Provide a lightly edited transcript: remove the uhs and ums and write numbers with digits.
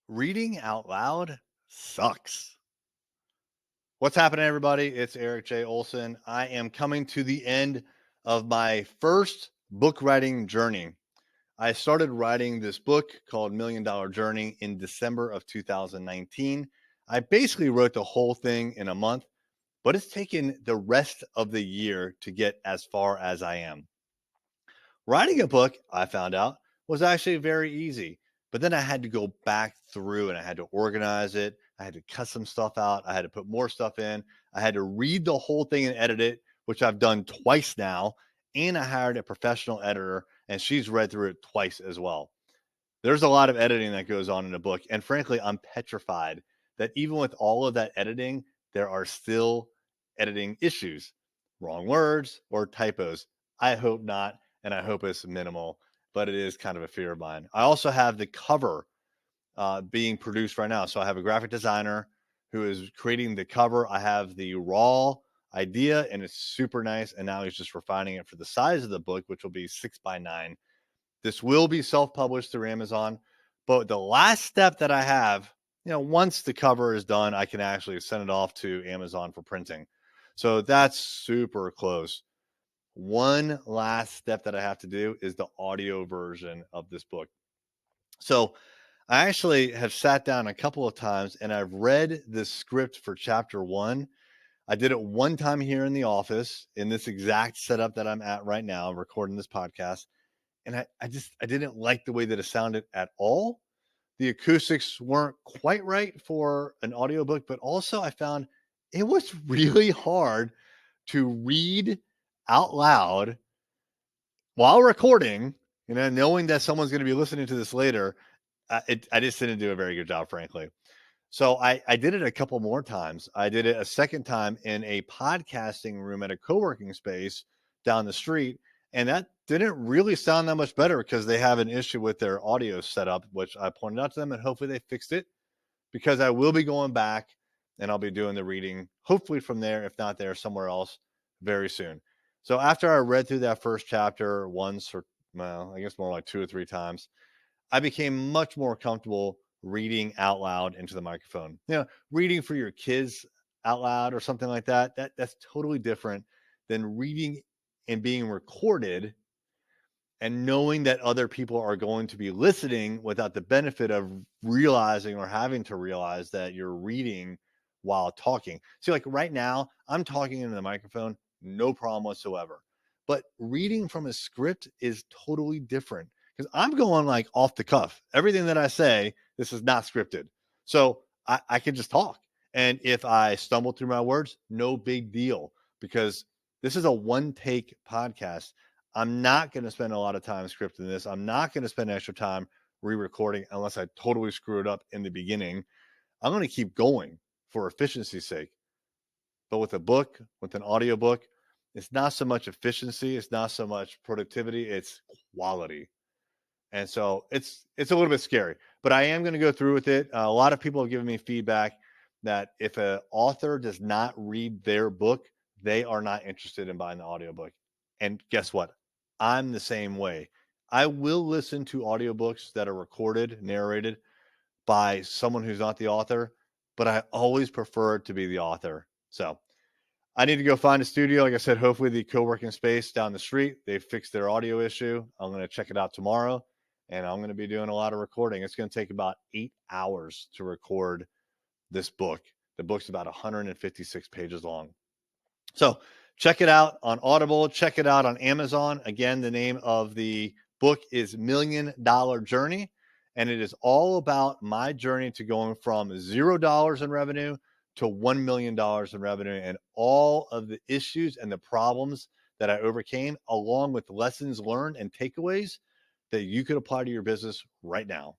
Reading out loud sucks. What's happening, everybody? It's Erik J. Olson. I am coming to the end of my first book writing journey. I started writing this book called Million Dollar Journey in December of 2019. I basically wrote the whole thing in a month, but it's taken the rest of the year to get as far as I am. Writing a book, I found out, was actually very easy. But then I had to go back through and I had to organize it. I had to cut some stuff out. I had to put more stuff in. I had to read the whole thing and edit it, which I've done twice now. And I hired a professional editor, and she's read through it twice as well. There's a lot of editing that goes on in a book. And frankly, I'm petrified that even with all of that editing, there are still editing issues, wrong words or typos. I hope not. And I hope it's minimal, but it is kind of a fear of mine. I also have the cover being produced right now. So I have a graphic designer who is creating the cover. I have the raw idea and it's super nice. And now he's just refining it for the size of the book, which will be 6x9. This will be self-published through Amazon, but the last step that I have, once the cover is done, I can actually send it off to Amazon for printing. So that's super close. One last step that I have to do is the audio version of this book. So I actually have sat down a couple of times and I've read the script for chapter 1. I did it one time here in the office in this exact setup that I'm at right now, recording this podcast. And I didn't like the way that it sounded at all. The acoustics weren't quite right for an audiobook, but also I found it was really hard to read out loud while recording, knowing that someone's going to be listening to this later. I just didn't do a very good job, frankly. So I did it a couple more times. I did it a second time in a podcasting room at a co-working space down the street. And that didn't really sound that much better because they have an issue with their audio setup, which I pointed out to them and hopefully they fixed it, because I will be going back and I'll be doing the reading, hopefully from there, if not there, somewhere else very soon. So after I read through that first chapter once, or well, I guess more like 2 or 3 times, I became much more comfortable reading out loud into the microphone. Reading for your kids out loud or something like that, that's totally different than reading and being recorded and knowing that other people are going to be listening without the benefit of realizing or having to realize that you're reading while talking. See, like right now, I'm talking into the microphone, no problem whatsoever. But reading from a script is totally different because I'm going like off the cuff. Everything that I say, this is not scripted. So I can just talk. And if I stumble through my words, no big deal, because this is a one take podcast. I'm not going to spend a lot of time scripting this. I'm not going to spend extra time re-recording unless I totally screw it up in the beginning. I'm going to keep going for efficiency's sake. But with a book, with an audiobook, it's not so much efficiency, it's not so much productivity, it's quality. And so it's a little bit scary, but I am going to go through with it. A lot of people have given me feedback that if an author does not read their book, they are not interested in buying the audiobook. And guess what? I'm the same way. I will listen to audiobooks that are recorded, narrated by someone who's not the author, but I always prefer it to be the author. So I need to go find a studio. Like I said, hopefully the co-working space down the street, they fixed their audio issue. I'm going to check it out tomorrow, and I'm going to be doing a lot of recording. It's going to take about 8 hours to record this book. The book's about 156 pages long. So check it out on Audible. Check it out on Amazon. Again, the name of the book is $1 Million Journey, and it is all about my journey to going from $0 in revenue to $1 million in revenue, and all of the issues and the problems that I overcame, along with lessons learned and takeaways that you could apply to your business right now.